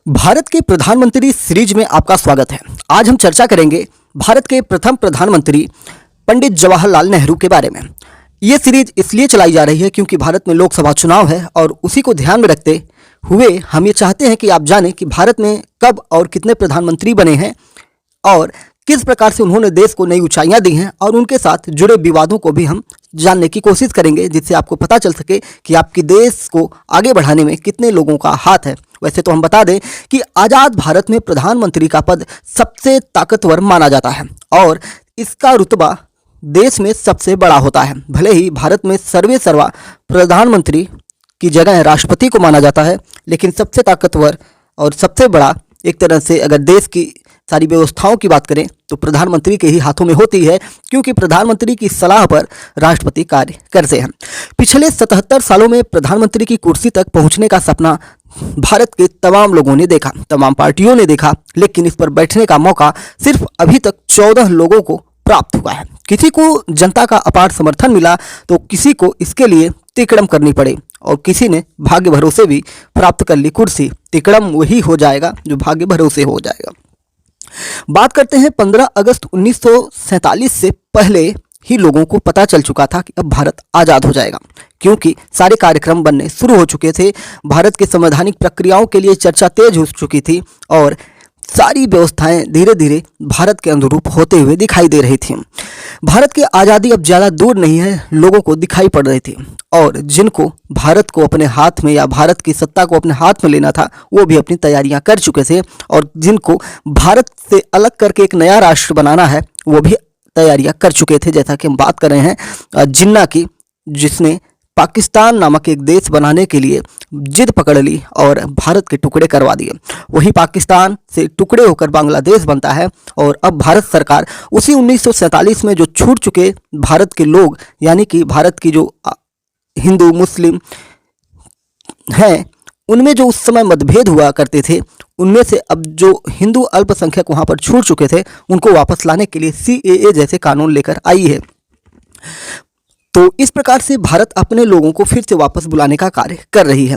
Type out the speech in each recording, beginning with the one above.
भारत के प्रधानमंत्री सीरीज में आपका स्वागत है। आज हम चर्चा करेंगे भारत के प्रथम प्रधानमंत्री पंडित जवाहरलाल नेहरू के बारे में। ये सीरीज इसलिए चलाई जा रही है क्योंकि भारत में लोकसभा चुनाव है और उसी को ध्यान में रखते हुए हम ये चाहते हैं कि आप जानें कि भारत में कब और कितने प्रधानमंत्री बने हैं और किस प्रकार से उन्होंने देश को नई ऊंचाइयां दी हैं, और उनके साथ जुड़े विवादों को भी हम जानने की कोशिश करेंगे, जिससे आपको पता चल सके कि आपके देश को आगे बढ़ाने में कितने लोगों का हाथ है। वैसे तो हम बता दें कि आज़ाद भारत में प्रधानमंत्री का पद सबसे ताकतवर माना जाता है और इसका रुतबा देश में सबसे बड़ा होता है। भले ही भारत में सर्वा प्रधानमंत्री की जगह राष्ट्रपति को माना जाता है, लेकिन सबसे ताकतवर और सबसे बड़ा एक तरह से अगर देश की सारी व्यवस्थाओं की बात करें तो प्रधानमंत्री के ही हाथों में होती है, क्योंकि प्रधानमंत्री की सलाह पर राष्ट्रपति कार्य करते हैं। पिछले 77 सालों में प्रधानमंत्री की कुर्सी तक पहुंचने का सपना भारत के तमाम लोगों ने देखा, तमाम पार्टियों ने देखा, लेकिन इस पर बैठने का मौका सिर्फ अभी तक 14 लोगों को प्राप्त हुआ है। किसी को जनता का अपार समर्थन मिला तो किसी को इसके लिए तिकड़म करनी पड़े, और किसी ने भाग्य भरोसे भी प्राप्त कर ली कुर्सी। तिकड़म वही हो जाएगा जो भाग्य भरोसे हो जाएगा। बात करते हैं 15 अगस्त 1947 से पहले ही लोगों को पता चल चुका था कि अब भारत आज़ाद हो जाएगा, क्योंकि सारे कार्यक्रम बनने शुरू हो चुके थे। भारत की संवैधानिक प्रक्रियाओं के लिए चर्चा तेज हो चुकी थी और सारी व्यवस्थाएं धीरे धीरे भारत के अनुरूप होते हुए दिखाई दे रही थी। भारत की आज़ादी अब ज़्यादा दूर नहीं है, लोगों को दिखाई पड़ रही थी, और जिनको भारत को अपने हाथ में या भारत की सत्ता को अपने हाथ में लेना था वो भी अपनी तैयारियां कर चुके थे, और जिनको भारत से अलग करके एक नया राष्ट्र बनाना है वो भी तैयारियां कर चुके थे। जैसा कि हम बात कर रहे हैं जिन्ना की, जिसने पाकिस्तान नामक एक देश बनाने के लिए जिद पकड़ ली और भारत के टुकड़े करवा दिए। वही पाकिस्तान से टुकड़े होकर बांग्लादेश बनता है, और अब भारत सरकार उसी 1947 में जो छूट चुके भारत के लोग, यानी कि भारत की जो हिंदू मुस्लिम हैं, उनमें जो उस समय मतभेद हुआ करते थे, उनमें से अब जो हिंदू अल्पसंख्यक वहाँ पर छूट चुके थे उनको वापस लाने के लिए CAA जैसे कानून लेकर आई है। तो इस प्रकार से भारत अपने लोगों को फिर से वापस बुलाने का कार्य कर रही है।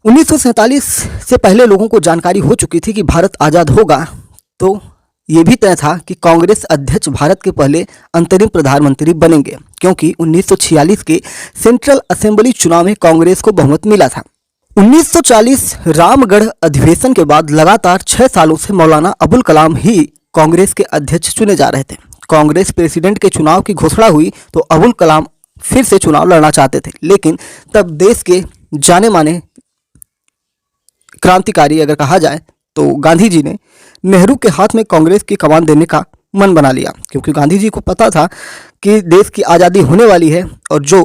1947 से पहले लोगों को जानकारी हो चुकी थी कि भारत आज़ाद होगा, तो ये भी तय था कि कांग्रेस अध्यक्ष भारत के पहले अंतरिम प्रधानमंत्री बनेंगे, क्योंकि 1946 के सेंट्रल असेंबली चुनाव में कांग्रेस को बहुमत मिला था। 1940 रामगढ़ अधिवेशन के बाद लगातार 6 सालों से मौलाना अबुल कलाम ही कांग्रेस के अध्यक्ष चुने जा रहे थे। कांग्रेस प्रेसिडेंट के चुनाव की घोषणा हुई तो अबुल कलाम फिर से चुनाव लड़ना चाहते थे, लेकिन तब देश के जाने माने क्रांतिकारी अगर कहा जाए तो गांधी जी ने नेहरू के हाथ में कांग्रेस की कमान देने का मन बना लिया, क्योंकि गांधी जी को पता था कि देश की आज़ादी होने वाली है और जो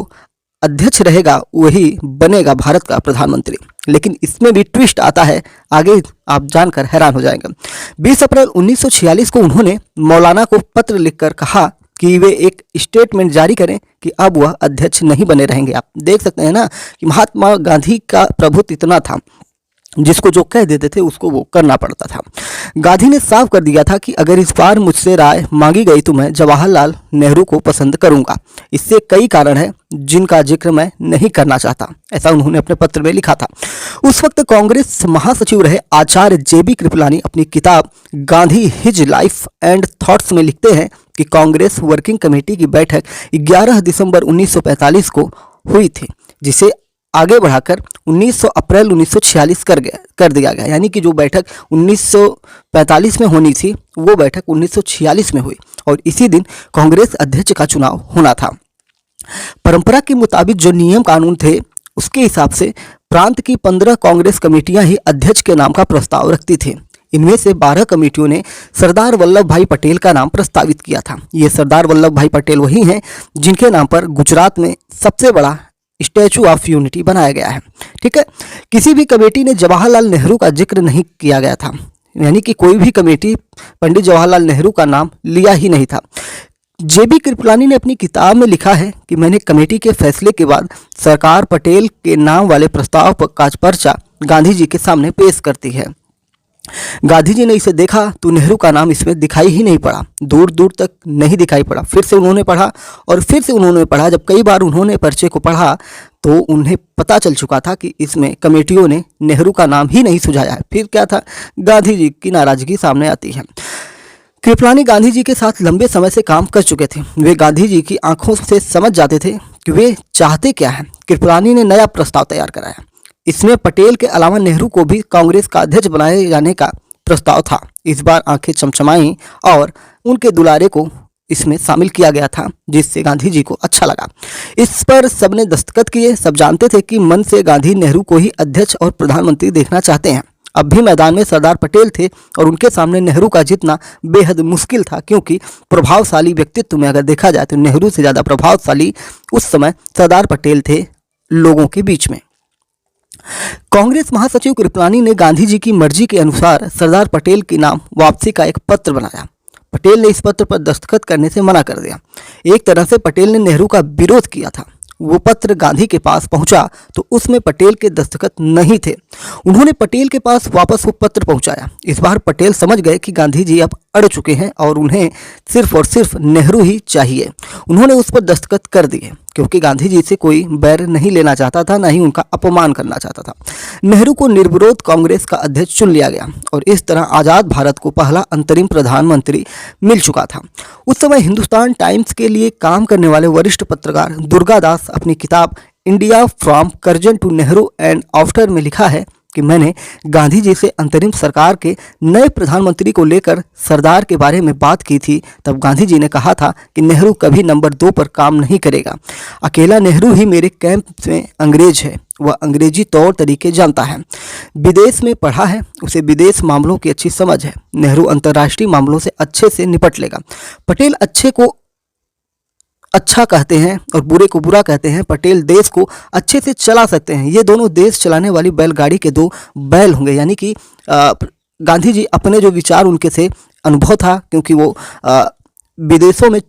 अध्यक्ष रहेगा वही बनेगा भारत का प्रधानमंत्री। लेकिन इसमें भी ट्विस्ट आता है, आगे आप जानकर हैरान हो जाएंगे। 20 अप्रैल 1946 को उन्होंने मौलाना को पत्र लिखकर कहा कि वे एक स्टेटमेंट जारी करें कि अब वह अध्यक्ष नहीं बने रहेंगे। आप देख सकते हैं ना कि महात्मा गांधी का प्रभुत्व इतना था, जिसको जो कह देते थे उसको वो करना पड़ता था। गांधी ने साफ कर दिया था कि अगर इस बार मुझसे राय मांगी गई तो मैं जवाहरलाल नेहरू को पसंद करूंगा। इससे कई कारण हैं जिनका जिक्र मैं नहीं करना चाहता, ऐसा उन्होंने अपने पत्र में लिखा था। उस वक्त कांग्रेस महासचिव रहे आचार्य JB कृपलानी अपनी किताब Gandhi his life and thoughts में लिखते हैं कि कांग्रेस वर्किंग कमेटी की बैठक 11 दिसंबर 1945 को हुई थी, जिसे आगे बढ़ाकर 19 अप्रैल 1946 कर दिया गया। यानी कि जो बैठक 1945 में होनी थी वो बैठक 1946 में हुई, और इसी दिन कांग्रेस अध्यक्ष का चुनाव होना था। परंपरा के मुताबिक जो नियम कानून थे उसके हिसाब से प्रांत की 15 कांग्रेस कमेटियां ही अध्यक्ष के नाम का प्रस्ताव रखती थी। इनमें से 12 कमेटियों ने सरदार वल्लभ भाई पटेल का नाम प्रस्तावित किया था। ये सरदार वल्लभ भाई पटेल वही हैं जिनके नाम पर गुजरात में सबसे बड़ा स्टैचू ऑफ यूनिटी बनाया गया है। ठीक है, किसी भी कमेटी ने जवाहरलाल नेहरू का जिक्र नहीं किया गया था, यानी कि कोई भी कमेटी पंडित जवाहरलाल नेहरू का नाम लिया ही नहीं था। JB कृपलानी ने अपनी किताब में लिखा है कि मैंने कमेटी के फैसले के बाद सरकार पटेल के नाम वाले प्रस्ताव का पर्चा गांधी जी के सामने पेश करती है। गांधी जी ने इसे देखा तो नेहरू का नाम इसमें दिखाई ही नहीं पड़ा, दूर दूर तक नहीं दिखाई पड़ा। फिर से उन्होंने पढ़ा और फिर से उन्होंने पढ़ा। जब कई बार उन्होंने पर्चे को पढ़ा तो उन्हें पता चल चुका था कि इसमें कमेटियों ने नेहरू का नाम ही नहीं सुझाया है। फिर क्या था, गांधी जी की नाराजगी सामने आती है। कृपलानी गांधी जी के साथ लंबे समय से काम कर चुके थे। वे गांधी जी की आंखों से समझ जाते थे कि वे चाहते क्या हैं। कृपलानी ने नया प्रस्ताव तैयार कराया। इसमें पटेल के अलावा नेहरू को भी कांग्रेस का अध्यक्ष बनाए जाने का प्रस्ताव था। इस बार आंखें चमचमाई और उनके दुलारे को इसमें शामिल किया गया था, जिससे गांधी जी को अच्छा लगा। इस पर सबने दस्तखत किए। सब जानते थे कि मन से गांधी नेहरू को ही अध्यक्ष और प्रधानमंत्री देखना चाहते हैं। अब भी मैदान में सरदार पटेल थे और उनके सामने नेहरू का जीतना बेहद मुश्किल था, क्योंकि प्रभावशाली व्यक्तित्व में अगर देखा जाए तो नेहरू से ज़्यादा प्रभावशाली उस समय सरदार पटेल थे लोगों के बीच में। कांग्रेस महासचिव कृपलानी ने गांधी जी की मर्जी के अनुसार सरदार पटेल के नाम वापसी का एक पत्र बनाया। पटेल ने इस पत्र पर दस्तखत करने से मना कर दिया। एक तरह से पटेल ने नेहरू का विरोध किया था। वो पत्र गांधी के पास पहुंचा तो उसमें पटेल के दस्तखत नहीं थे। उन्होंने पटेल के पास वापस वो पत्र पहुंचाया। इस बार पटेल समझ गए कि गांधी जी अब अड़ चुके हैं और उन्हें सिर्फ और सिर्फ नेहरू ही चाहिए। उन्होंने उस पर दस्तखत कर दिए, क्योंकि गांधी जी से कोई बैर नहीं लेना चाहता था, न ही उनका अपमान करना चाहता था। नेहरू को निर्विरोध कांग्रेस का अध्यक्ष चुन लिया गया और इस तरह आज़ाद भारत को पहला अंतरिम प्रधानमंत्री मिल चुका था। उस समय हिंदुस्तान टाइम्स के लिए काम करने वाले वरिष्ठ पत्रकार दुर्गादास अपनी किताब India from Curzon to Nehru and after में लिखा है कि मैंने गांधी जी से अंतरिम सरकार के नए प्रधानमंत्री को लेकर सरदार के बारे में बात की थी। तब गांधी जी ने कहा था कि नेहरू कभी नंबर 2 पर काम नहीं करेगा। अकेला नेहरू ही मेरे कैंप में अंग्रेज है। वह अंग्रेजी तौर तरीके जानता है, विदेश में पढ़ा है, उसे विदेश मामलों की अच्छी समझ है। नेहरू अंतर्राष्ट्रीय मामलों से अच्छे से निपट लेगा। पटेल अच्छे को अच्छा कहते हैं और बुरे को बुरा कहते हैं। पटेल देश को अच्छे से चला सकते हैं। ये दोनों देश चलाने वाली बैलगाड़ी के 2 बैल होंगे। यानी कि गांधी जी अपने जो विचार उनके से अनुभव था, क्योंकि वो विदेशों में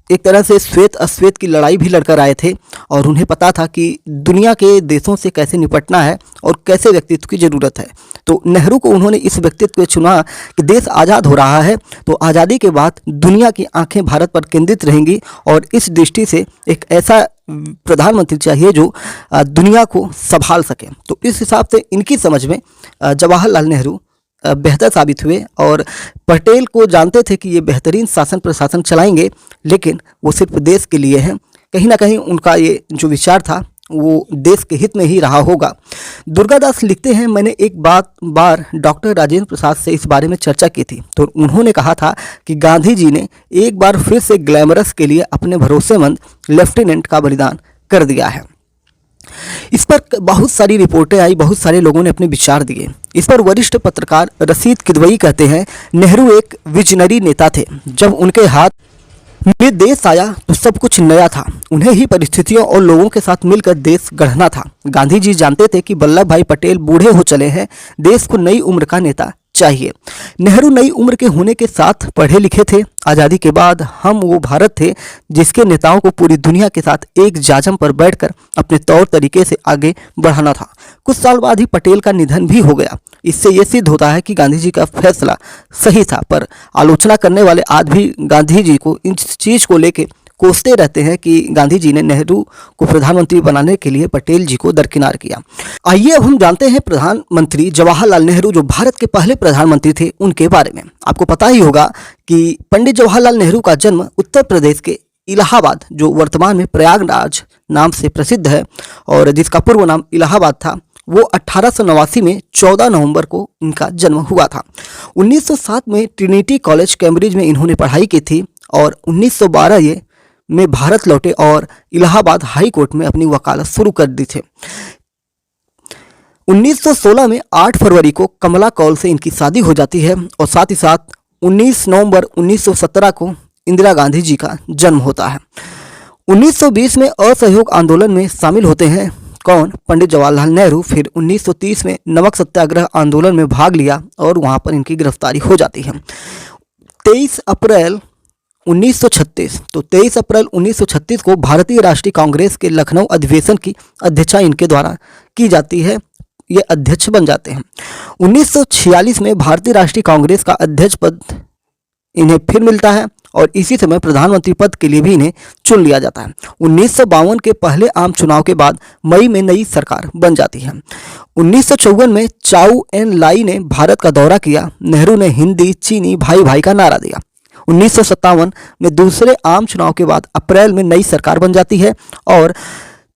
एक तरह से श्वेत अश्वेत की लड़ाई भी लड़कर आए थे और उन्हें पता था कि दुनिया के देशों से कैसे निपटना है और कैसे व्यक्तित्व की ज़रूरत है। तो नेहरू को उन्होंने इस व्यक्तित्व को चुना कि देश आज़ाद हो रहा है तो आज़ादी के बाद दुनिया की आंखें भारत पर केंद्रित रहेंगी और इस दृष्टि से एक ऐसा प्रधानमंत्री चाहिए जो दुनिया को संभाल सके। तो इस हिसाब से इनकी समझ में जवाहरलाल नेहरू बेहतर साबित हुए और पटेल को जानते थे कि ये बेहतरीन शासन प्रशासन चलाएंगे, लेकिन वो सिर्फ देश के लिए हैं। कहीं ना कहीं उनका ये जो विचार था वो देश के हित में ही रहा होगा। दुर्गादास लिखते हैं, मैंने एक बार डॉक्टर राजेंद्र प्रसाद से इस बारे में चर्चा की थी तो उन्होंने कहा था कि गांधी जी ने एक बार फिर से ग्लैमरस के लिए अपने भरोसेमंद लेफ्टिनेंट का बलिदान कर दिया है। इस पर बहुत सारी रिपोर्टें आई, बहुत सारे लोगों ने अपने विचार दिए। इस पर वरिष्ठ पत्रकार रशीद किदवई कहते हैं, नेहरू एक विजनरी नेता थे। जब उनके हाथ में देश आया तो सब कुछ नया था। उन्हें ही परिस्थितियों और लोगों के साथ मिलकर देश गढ़ना था। गांधी जी जानते थे कि वल्लभ भाई पटेल बूढ़े हो चले हैं, देश को नई उम्र का नेता चाहिए। नेहरू नई उम्र के होने के साथ पढ़े लिखे थे। आज़ादी के बाद हम वो भारत थे जिसके नेताओं को पूरी दुनिया के साथ एक जाजम पर बैठकर अपने तौर तरीके से आगे बढ़ाना था। कुछ साल बाद ही पटेल का निधन भी हो गया। इससे ये सिद्ध होता है कि गांधी जी का फैसला सही था, पर आलोचना करने वाले आज भी गांधी जी को इस चीज़ को लेकर कोसते रहते हैं कि गांधी जी ने नेहरू को प्रधानमंत्री बनाने के लिए पटेल जी को दरकिनार किया। आइए अब हम जानते हैं प्रधानमंत्री जवाहरलाल नेहरू जो भारत के पहले प्रधानमंत्री थे उनके बारे में। आपको पता ही होगा कि पंडित जवाहरलाल नेहरू का जन्म उत्तर प्रदेश के इलाहाबाद, जो वर्तमान में प्रयागराज नाम से प्रसिद्ध है और जिसका पूर्व नाम इलाहाबाद था, वो 1889 में 14 नवंबर को इनका जन्म हुआ था। 1907 में ट्रिनिटी कॉलेज कैम्ब्रिज में इन्होंने पढ़ाई की थी और 1912 में भारत लौटे और इलाहाबाद हाई कोर्ट में अपनी वकालत शुरू कर दी थी। 1916 में 8 फरवरी को कमला कौल से इनकी शादी हो जाती है और साथ ही साथ 19 नवंबर 1917 को इंदिरा गांधी जी का जन्म होता है। 1920 में असहयोग आंदोलन में शामिल होते हैं कौन? पंडित जवाहरलाल नेहरू। फिर 1930 में नमक सत्याग्रह आंदोलन में भाग लिया और वहां पर इनकी गिरफ्तारी हो जाती है। 23 अप्रैल 1936 तो 23 अप्रैल 1936 को भारतीय राष्ट्रीय कांग्रेस के लखनऊ अधिवेशन की अध्यक्षता इनके द्वारा की जाती है। ये अध्यक्ष बन जाते हैं। 1946 में भारतीय राष्ट्रीय कांग्रेस का अध्यक्ष पद इन्हें फिर मिलता है और इसी समय प्रधानमंत्री पद के लिए भी इन्हें चुन लिया जाता है। 1952 के पहले आम चुनाव के बाद मई में नई सरकार बन जाती है। 1954 में चाउ एन लाई ने भारत का दौरा किया। नेहरू ने हिंदी चीनी भाई भाई का नारा दिया। 1957 में दूसरे आम चुनाव के बाद अप्रैल में नई सरकार बन जाती है और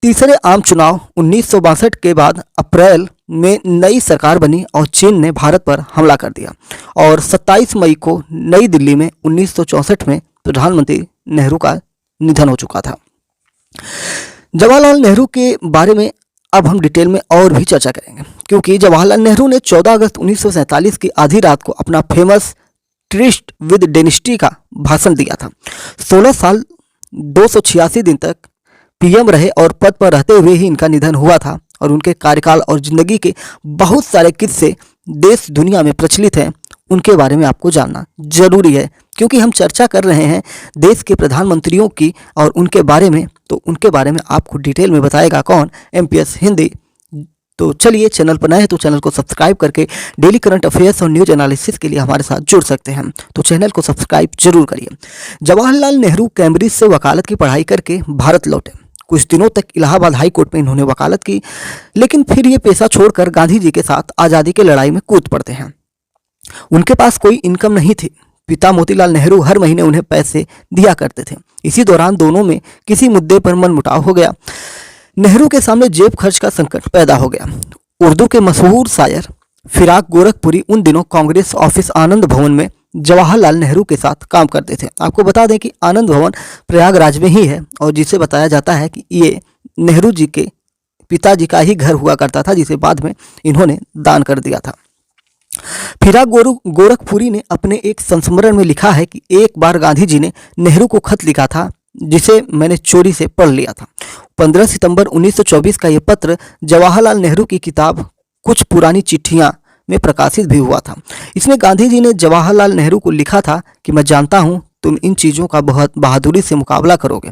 तीसरे आम चुनाव 1962 के बाद अप्रैल में नई सरकार बनी और चीन ने भारत पर हमला कर दिया और 27 मई को नई दिल्ली में 1964 में प्रधानमंत्री नेहरू का निधन हो चुका था। जवाहरलाल नेहरू के बारे में अब हम डिटेल में और भी चर्चा करेंगे, क्योंकि जवाहरलाल नेहरू ने 14 अगस्त 1947 की आधी रात को अपना फेमस ट्रिस्ट विद डेनिस्टी का भाषण दिया था। 16 साल 286 दिन तक पीएम रहे और पद पर रहते हुए ही इनका निधन हुआ था और उनके कार्यकाल और जिंदगी के बहुत सारे किस्से देश दुनिया में प्रचलित हैं। उनके बारे में आपको जानना जरूरी है, क्योंकि हम चर्चा कर रहे हैं देश के प्रधानमंत्रियों की और उनके बारे में, तो उनके बारे में आपको डिटेल में बताएगा कौन, एमपीएस हिंदी। तो चलिए, चैनल पर नए हैं तो चैनल को सब्सक्राइब करके डेली करंट अफेयर्स और न्यूज एनालिसिस के लिए हमारे साथ जुड़ सकते हैं। तो चैनल को सब्सक्राइब जरूर करिए। जवाहरलाल नेहरू कैम्ब्रिज से वकालत की पढ़ाई करके भारत लौटे। कुछ दिनों तक इलाहाबाद हाई कोर्ट में इन्होंने वकालत की, लेकिन फिर ये पेशा छोड़कर गांधी जी के साथ आज़ादी की लड़ाई में कूद पड़ते हैं। उनके पास कोई इनकम नहीं थी। पिता मोतीलाल नेहरू हर महीने उन्हें पैसे दिया करते थे। इसी दौरान दोनों में किसी मुद्दे पर मनमुटाव हो गया। नेहरू के सामने जेब खर्च का संकट पैदा हो गया। उर्दू के मशहूर शायर फिराक गोरखपुरी उन दिनों कांग्रेस ऑफिस आनंद भवन में जवाहरलाल नेहरू के साथ काम करते थे। आपको बता दें कि आनंद भवन प्रयागराज में ही है और जिसे बताया जाता है कि ये नेहरू जी के पिताजी का ही घर हुआ करता था, जिसे बाद में इन्होंने दान कर दिया था। फिराक गोरखपुरी ने अपने एक संस्मरण में लिखा है कि एक बार गांधी जी ने नेहरू को खत लिखा था, जिसे मैंने चोरी से पढ़ लिया था। 15 सितंबर 1924 का यह पत्र जवाहरलाल नेहरू की किताब कुछ पुरानी चिट्ठियां में प्रकाशित भी हुआ था। इसमें गांधी जी ने जवाहरलाल नेहरू को लिखा था कि मैं जानता हूं तुम इन चीज़ों का बहुत बहादुरी से मुकाबला करोगे।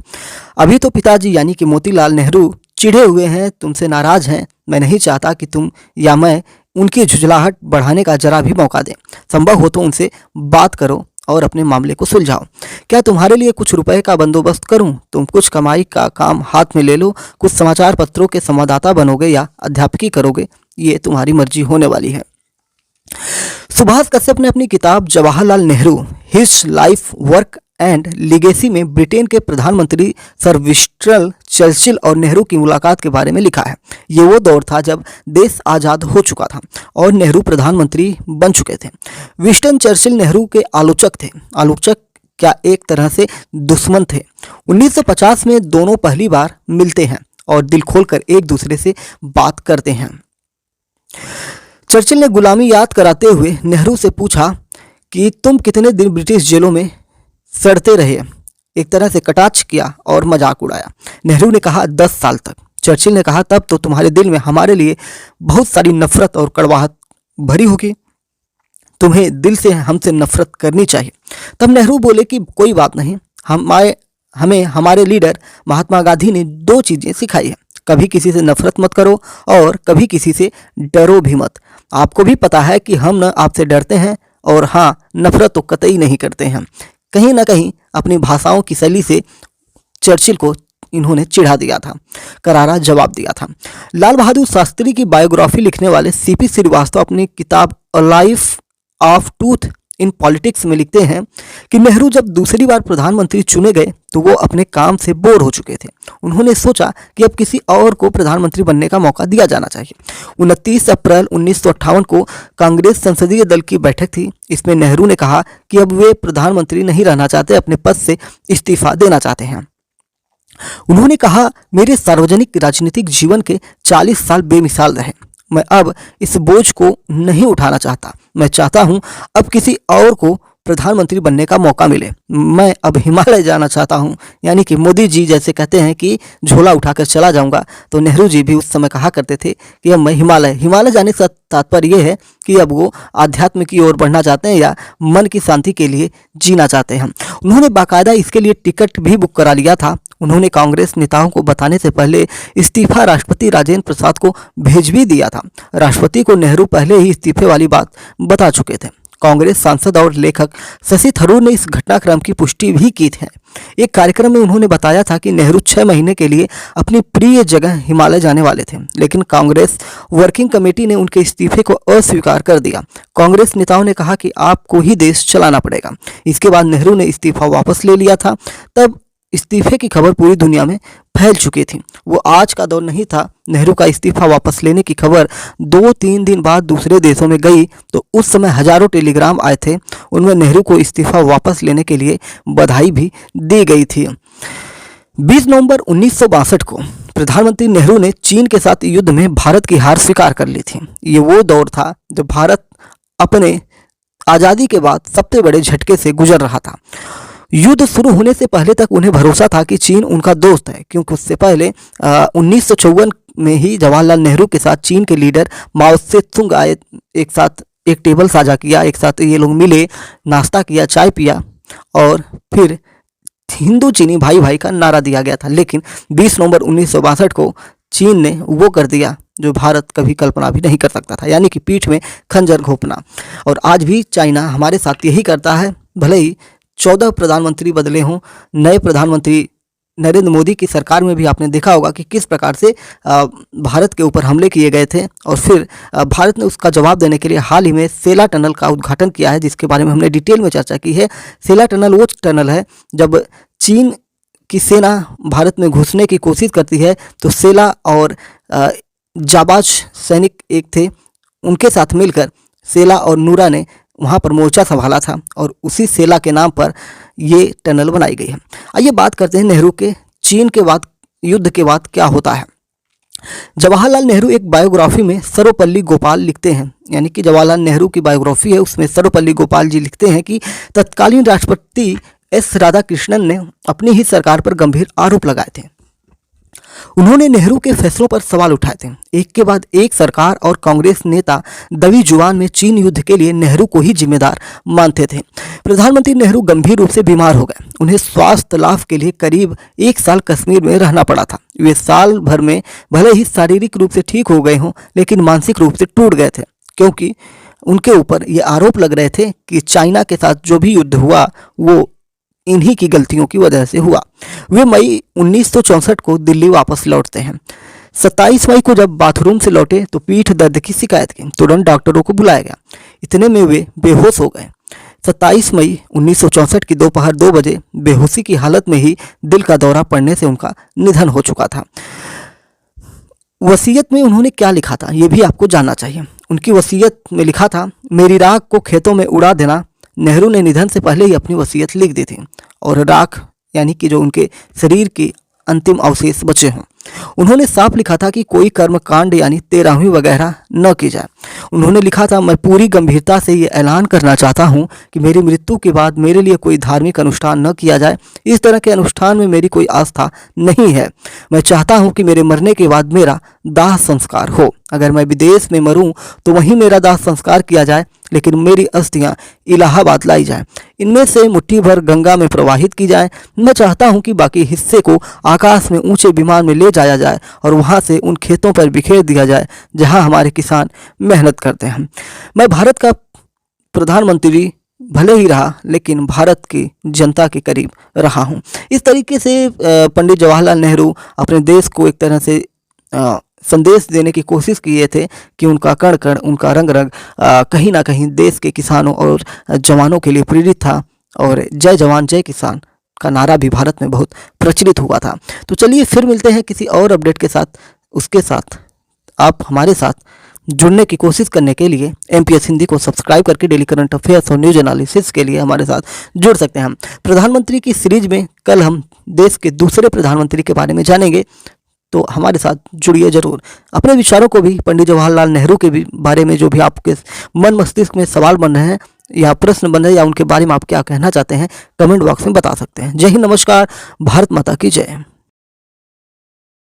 अभी तो पिताजी यानी कि मोतीलाल नेहरू चिढ़े हुए हैं, तुमसे नाराज हैं। मैं नहीं चाहता कि तुम या मैं उनकी झुंझलाहट बढ़ाने का जरा भी मौका दें। संभव हो तो उनसे बात करो और अपने मामले को सुलझाओ। क्या तुम्हारे लिए कुछ रुपए का बंदोबस्त करूं? तुम कुछ कमाई का काम हाथ में ले लो। कुछ समाचार पत्रों के संवाददाता बनोगे या अध्यापकी करोगे, ये तुम्हारी मर्जी होने वाली है। सुभाष कश्यप ने अपनी किताब Jawaharlal Nehru his life work and legacy में ब्रिटेन के प्रधानमंत्री सर विंस्टन चर्चिल और नेहरू की मुलाकात के बारे में लिखा है। ये वो दौर था जब देश आज़ाद हो चुका था और नेहरू प्रधानमंत्री बन चुके थे। विंस्टन चर्चिल नेहरू के आलोचक थे। आलोचक क्या, एक तरह से दुश्मन थे। 1950 में दोनों पहली बार मिलते हैं और दिल खोलकर एक दूसरे से बात करते हैं। चर्चिल ने गुलामी याद कराते हुए नेहरू से पूछा कि तुम कितने दिन ब्रिटिश जेलों में सड़ते रहे। एक तरह से कटाक्ष किया और मजाक उड़ाया। नेहरू ने कहा 10 साल तक। चर्चिल ने कहा तब तो तुम्हारे दिल में हमारे लिए बहुत सारी नफरत और कड़वाहट भरी होगी। तुम्हें दिल से हमसे नफरत करनी चाहिए। तब नेहरू बोले कि कोई बात नहीं, हमें हमारे लीडर महात्मा गांधी ने 2 चीज़ें सिखाई है, कभी किसी से नफरत मत करो और कभी किसी से डरो भी मत। आपको भी पता है कि हम न आपसे डरते हैं और हाँ, नफरत तो कतई नहीं करते हैं। कहीं ना कहीं अपनी भाषाओं की शैली से चर्चिल को इन्होंने चिढ़ा दिया था, करारा जवाब दिया था। लाल बहादुर शास्त्री की बायोग्राफी लिखने वाले सीपी श्रीवास्तव अपनी किताब a life of truth in politics में लिखते हैं कि नेहरू जब दूसरी बार प्रधानमंत्री चुने गए तो वो अपने काम से बोर हो चुके थे। उन्होंने सोचा कि अब किसी और को प्रधानमंत्री बनने का मौका दिया जाना चाहिए। 29 अप्रैल 1958 को कांग्रेस संसदीय दल की बैठक थी। इसमें नेहरू ने कहा कि अब वे प्रधानमंत्री नहीं रहना चाहते, अपने पद से इस्तीफा देना चाहते हैं। उन्होंने कहा, मेरे सार्वजनिक राजनीतिक जीवन के 40 साल बेमिसाल रहे। मैं अब इस बोझ को नहीं उठाना चाहता। मैं चाहता हूं अब किसी और को प्रधानमंत्री बनने का मौका मिले। मैं अब हिमालय जाना चाहता हूं, यानी कि मोदी जी जैसे कहते हैं कि झोला उठाकर चला जाऊंगा, तो नेहरू जी भी उस समय कहा करते थे कि अब मैं हिमालय जाने का तात्पर्य यह है कि अब वो आध्यात्म की ओर बढ़ना चाहते हैं या मन की शांति के लिए जीना चाहते हैं। उन्होंने बाकायदा इसके लिए टिकट भी बुक करा लिया था। उन्होंने कांग्रेस नेताओं को बताने से पहले इस्तीफा राष्ट्रपति राजेंद्र प्रसाद को भेज भी दिया था। राष्ट्रपति को नेहरू पहले ही इस्तीफे वाली बात बता चुके थे। कांग्रेस सांसद और लेखक शशि थरूर ने इस घटनाक्रम की पुष्टि भी की थी। एक कार्यक्रम में उन्होंने बताया था कि नेहरू 6 महीने के लिए अपनी प्रिय जगह हिमालय जाने वाले थे, लेकिन कांग्रेस वर्किंग कमेटी ने उनके इस्तीफे को अस्वीकार कर दिया। कांग्रेस नेताओं ने कहा कि आपको ही देश चलाना पड़ेगा। इसके बाद नेहरू ने इस्तीफा वापस ले लिया था। तब इस्तीफे की खबर पूरी दुनिया में फैल चुकी थी। वो आज का दौर नहीं था। नेहरू का इस्तीफा वापस लेने की खबर 2-3 दिन बाद दूसरे देशों में गई तो उस समय हजारों टेलीग्राम आए थे। उनमें नेहरू को इस्तीफा वापस लेने के लिए बधाई भी दी गई थी। 20 नवंबर 1962 को प्रधानमंत्री नेहरू ने चीन के साथ युद्ध में भारत की हार स्वीकार कर ली थी। ये वो दौर था जब भारत अपने आज़ादी के बाद सबसे बड़े झटके से गुजर रहा था। युद्ध शुरू होने से पहले तक उन्हें भरोसा था कि चीन उनका दोस्त है, क्योंकि उससे पहले 1954 में ही जवाहरलाल नेहरू के साथ चीन के लीडर माओ से तुंग आए। एक साथ एक टेबल साझा किया, एक साथ ये लोग मिले, नाश्ता किया, चाय पिया और फिर हिंदू चीनी भाई भाई का नारा दिया गया था। लेकिन 20 नवंबर 1962 को चीन ने वो कर दिया जो भारत कभी कल्पना भी नहीं कर सकता था, यानी कि पीठ में खंजर घोंपना। और आज भी चाइना हमारे साथ यही करता है। भले ही 14 प्रधानमंत्री बदले हों, नए प्रधानमंत्री नरेंद्र मोदी की सरकार में भी आपने देखा होगा कि किस प्रकार से भारत के ऊपर हमले किए गए थे और फिर भारत ने उसका जवाब देने के लिए हाल ही में सेला टनल का उद्घाटन किया है, जिसके बारे में हमने डिटेल में चर्चा की है। सेला टनल वो टनल है जब चीन की सेना भारत में घुसने की कोशिश करती है तो सेला और जाबाज सैनिक एक थे, उनके साथ मिलकर सेला और नूरा ने वहाँ पर मोर्चा संभाला था और उसी सेला के नाम पर ये टनल बनाई गई है। आइए बात करते हैं नेहरू के चीन के बाद युद्ध के बाद क्या होता है। जवाहरलाल नेहरू एक बायोग्राफी में सर्वपल्ली गोपाल लिखते हैं, यानी कि जवाहरलाल नेहरू की बायोग्राफी है, उसमें सर्वपल्ली गोपाल जी लिखते हैं कि तत्कालीन राष्ट्रपति एस राधाकृष्णन ने अपनी ही सरकार पर गंभीर आरोप लगाए थे। उन्होंने नेहरू के फैसलों पर सवाल उठाए थे। एक के बाद एक सरकार और कांग्रेस नेता दबी जुबान में चीन युद्ध के लिए नेहरू को ही जिम्मेदार मानते थे। प्रधानमंत्री नेहरू गंभीर रूप से बीमार हो गए। उन्हें स्वास्थ्य लाभ के लिए करीब 1 साल कश्मीर में रहना पड़ा था। वे साल भर में भले ही शारीरिक रूप से ठीक हो गए हों, लेकिन मानसिक रूप से टूट गए थे, क्योंकि उनके ऊपर ये आरोप लग रहे थे कि चाइना के साथ जो भी युद्ध हुआ वो इन्हीं की गलतियों की वजह से हुआ। वे मई 1964 को दिल्ली वापस लौटते हैं। 27 मई को जब बाथरूम से लौटे तो पीठ दर्द की शिकायत की। तुरंत डॉक्टरों को बुलाया गया। इतने में वे बेहोश हो गए। 27 मई 1964 की दोपहर 2 बजे बेहोशी की हालत में ही दिल का दौरा पड़ने से उनका निधन हो चुका था। वसीयत में उन्होंने क्या लिखा था ये भी आपको जानना चाहिए। उनकी वसीयत में लिखा था, मेरी राख को खेतों में उड़ा देना। नेहरू ने निधन से पहले ही अपनी वसीयत लिख दी थी और राख यानी कि जो उनके शरीर के अंतिम अवशेष बचे हों। उन्होंने साफ लिखा था कि कोई कर्मकांड यानी 13वीं वगैरह न की जाए। उन्होंने लिखा था, मैं पूरी गंभीरता से ये ऐलान करना चाहता हूँ कि मेरी मृत्यु के बाद मेरे लिए कोई धार्मिक अनुष्ठान न किया जाए। इस तरह के अनुष्ठान में मेरी कोई आस्था नहीं है। मैं चाहता हूँ कि मेरे मरने के बाद मेरा दाह संस्कार हो। अगर मैं विदेश में मरूं तो वहीं मेरा दाह संस्कार किया जाए, लेकिन मेरी अस्थियां इलाहाबाद लाई जाएं। इनमें से मुट्ठी भर गंगा में प्रवाहित की जाएं। मैं चाहता हूं कि बाकी हिस्से को आकाश में ऊंचे विमान में ले जाया जाए और वहां से उन खेतों पर बिखेर दिया जाए जहां हमारे किसान मेहनत करते हैं। मैं भारत का प्रधानमंत्री भले ही रहा, लेकिन भारत की जनता के करीब रहा हूं। इस तरीके से पंडित जवाहरलाल नेहरू अपने देश को एक तरह से संदेश देने की कोशिश किए थे कि उनका कण कण, उनका रंग रंग कहीं ना कहीं देश के किसानों और जवानों के लिए प्रेरित था और जय जवान जय किसान का नारा भी भारत में बहुत प्रचलित हुआ था। तो चलिए फिर मिलते हैं किसी और अपडेट के साथ। उसके साथ आप हमारे साथ जुड़ने की कोशिश करने के लिए MPS हिंदी को सब्सक्राइब करके डेली करंट अफेयर्स और न्यूज एनालिसिस के लिए हमारे साथ जुड़ सकते हैं। प्रधानमंत्री की सीरीज में कल हम देश के दूसरे प्रधानमंत्री के बारे में जानेंगे, तो हमारे साथ जुड़िए जरूर। अपने विचारों को भी पंडित जवाहरलाल नेहरू के भी बारे में जो भी आपके मन मस्तिष्क में सवाल बन रहे हैं या प्रश्न बन रहे हैं या उनके बारे में आप क्या कहना चाहते हैं, कमेंट बॉक्स में बता सकते हैं। जय हिंद, नमस्कार, भारत माता की जय।